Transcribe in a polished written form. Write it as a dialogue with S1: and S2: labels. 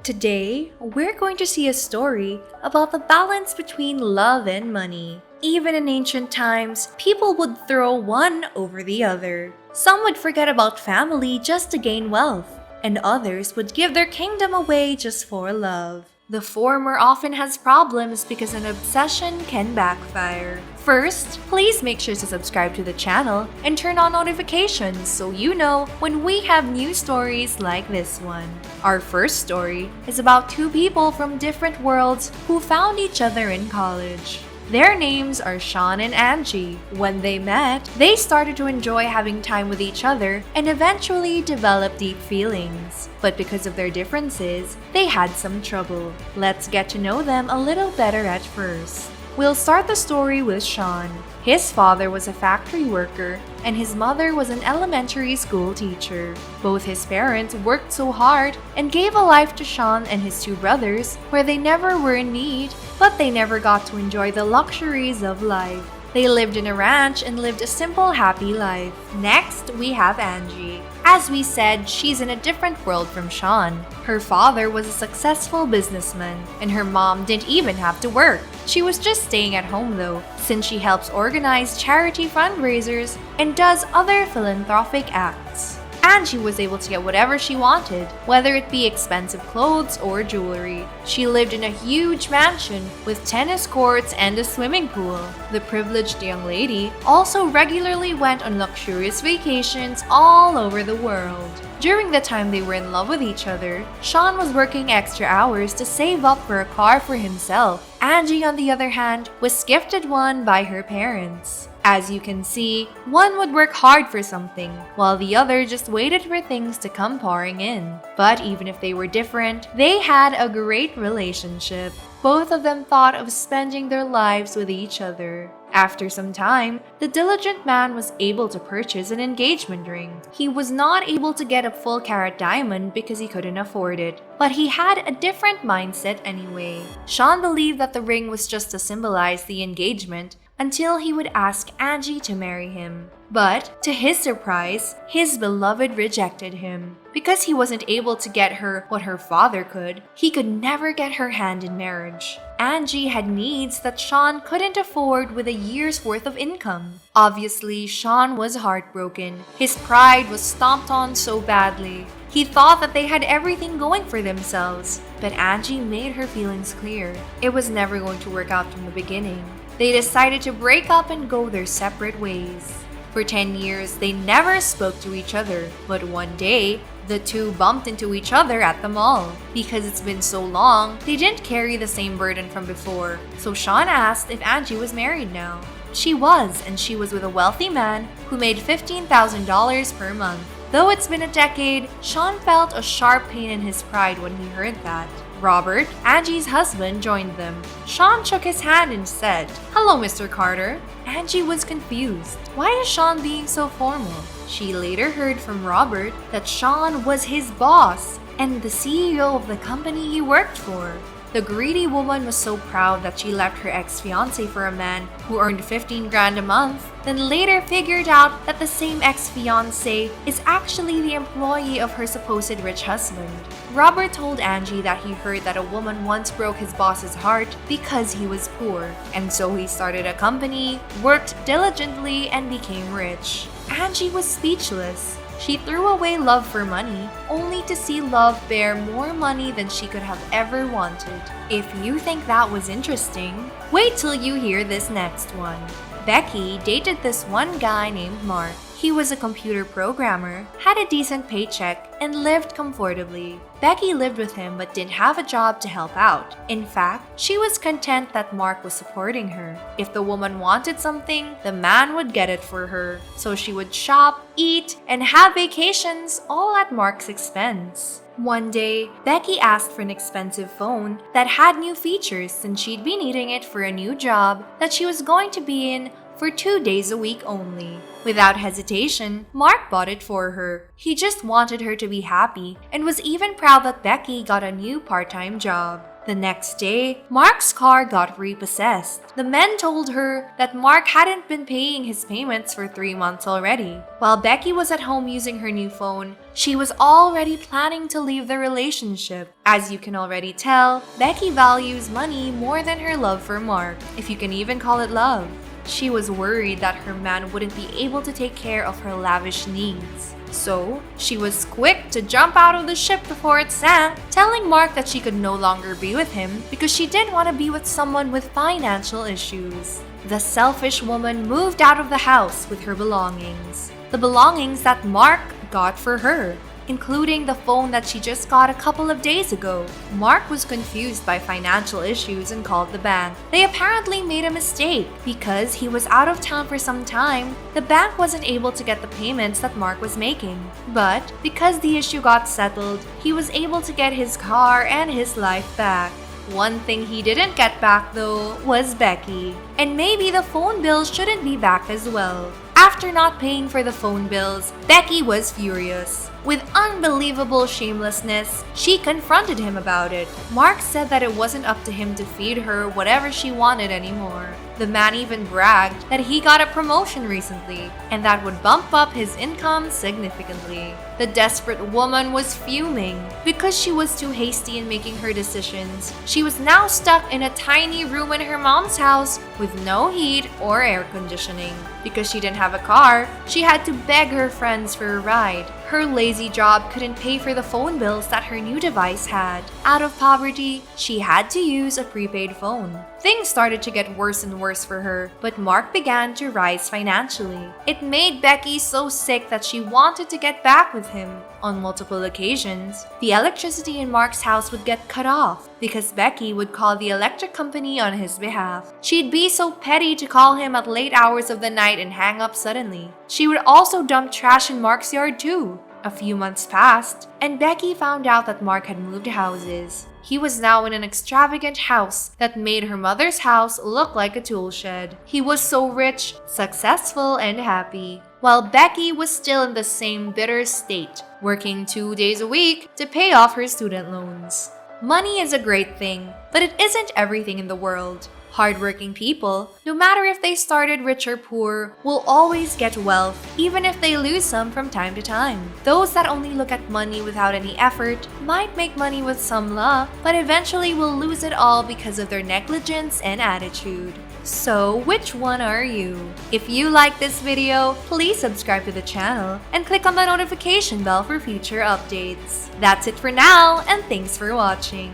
S1: Today, we're going to see a story about the balance between love and money. Even in ancient times, people would throw one over the other. Some would forget about family just to gain wealth, and others would give their kingdom away just for love. The former often has problems because an obsession can backfire. First, please make sure to subscribe to the channel and turn on notifications so you know when we have new stories like this one. Our first story is about two people from different worlds who found each other in college. Their names are Sean and Angie. When they met, they started to enjoy having time with each other and eventually developed deep feelings. But because of their differences, they had some trouble. Let's get to know them a little better at first. We'll start the story with Sean. His father was a factory worker and his mother was an elementary school teacher. Both his parents worked so hard and gave a life to Sean and his two brothers where they never were in need, but they never got to enjoy the luxuries of life. They lived in a ranch and lived a simple, happy life. Next, we have Angie. As we said, she's in a different world from Sean. Her father was a successful businessman, and her mom didn't even have to work. She was just staying at home though, since she helps organize charity fundraisers and does other philanthropic acts. Angie was able to get whatever she wanted, whether it be expensive clothes or jewelry. She lived in a huge mansion with tennis courts and a swimming pool. The privileged young lady also regularly went on luxurious vacations all over the world. During the time they were in love with each other, Sean was working extra hours to save up for a car for himself. Angie, on the other hand, was gifted one by her parents. As you can see, one would work hard for something, while the other just waited for things to come pouring in. But even if they were different, they had a great relationship. Both of them thought of spending their lives with each other. After some time, the diligent man was able to purchase an engagement ring. He was not able to get a full carat diamond because he couldn't afford it, but he had a different mindset anyway. Sean believed that the ring was just to symbolize the engagement until he would ask Angie to marry him. But, to his surprise, his beloved rejected him. Because he wasn't able to get her what her father could, he could never get her hand in marriage. Angie had needs that Sean couldn't afford with a year's worth of income. Obviously, Sean was heartbroken. His pride was stomped on so badly. He thought that they had everything going for themselves, but Angie made her feelings clear. It was never going to work out from the beginning. They decided to break up and go their separate ways. For 10 years, they never spoke to each other, but one day, the two bumped into each other at the mall. Because it's been so long, they didn't carry the same burden from before, so Sean asked if Angie was married now. She was, and she was with a wealthy man who made $15,000 per month. Though it's been a decade, Sean felt a sharp pain in his pride when he heard that. Robert, Angie's husband, joined them. Sean shook his hand and said, "Hello, Mr. Carter." Angie was confused. Why is Sean being so formal? She later heard from Robert that Sean was his boss and the CEO of the company he worked for. The greedy woman was so proud that she left her ex-fiancé for a man who earned 15 grand a month, then later figured out that the same ex-fiancé is actually the employee of her supposed rich husband. Robert told Angie that he heard that a woman once broke his boss's heart because he was poor, and so he started a company, worked diligently, and became rich. Angie was speechless. She threw away love for money, only to see love bear more money than she could have ever wanted. If you think that was interesting, wait till you hear this next one. Becky dated this one guy named Mark. He was a computer programmer, had a decent paycheck, and lived comfortably. Becky lived with him but didn't have a job to help out. In fact, she was content that Mark was supporting her. If the woman wanted something, the man would get it for her. So she would shop, eat, and have vacations all at Mark's expense. One day, Becky asked for an expensive phone that had new features since she'd been needing it for a new job that she was going to be in for 2 days a week only. Without hesitation, Mark bought it for her. He just wanted her to be happy and was even proud that Becky got a new part-time job. The next day, Mark's car got repossessed. The men told her that Mark hadn't been paying his payments for 3 months already. While Becky was at home using her new phone, she was already planning to leave the relationship. As you can already tell, Becky values money more than her love for Mark, if you can even call it love. She was worried that her man wouldn't be able to take care of her lavish needs. So, she was quick to jump out of the ship before it sank, telling Mark that she could no longer be with him because she didn't want to be with someone with financial issues. The selfish woman moved out of the house with her belongings. The belongings that Mark got for her, including the phone that she just got a couple of days ago. Mark was confused by financial issues and called the bank. They apparently made a mistake because he was out of town for some time. The bank wasn't able to get the payments that Mark was making. But because the issue got settled, he was able to get his car and his life back. One thing he didn't get back though was Becky. And maybe the phone bills shouldn't be back as well. After not paying for the phone bills, Becky was furious. With unbelievable shamelessness, she confronted him about it. Mark said that it wasn't up to him to feed her whatever she wanted anymore. The man even bragged that he got a promotion recently, and that would bump up his income significantly. The desperate woman was fuming. Because she was too hasty in making her decisions, she was now stuck in a tiny room in her mom's house with no heat or air conditioning. Because she didn't have a car, she had to beg her friends for a ride. Her lazy job couldn't pay for the phone bills that her new device had. Out of poverty, she had to use a prepaid phone. Things started to get worse and worse for her, but Mark began to rise financially. It made Becky so sick that she wanted to get back with him. On multiple occasions, the electricity in Mark's house would get cut off because Becky would call the electric company on his behalf. She'd be so petty to call him at late hours of the night and hang up suddenly. She would also dump trash in Mark's yard too. A few months passed, and Becky found out that Mark had moved houses. He was now in an extravagant house that made her mother's house look like a tool shed. He was so rich, successful, and happy, while Becky was still in the same bitter state, working 2 days a week to pay off her student loans. Money is a great thing, but it isn't everything in the world. Hardworking people, no matter if they started rich or poor, will always get wealth, even if they lose some from time to time. Those that only look at money without any effort might make money with some luck, but eventually will lose it all because of their negligence and attitude. So, which one are you? If you like this video, please subscribe to the channel and click on the notification bell for future updates. That's it for now, and thanks for watching.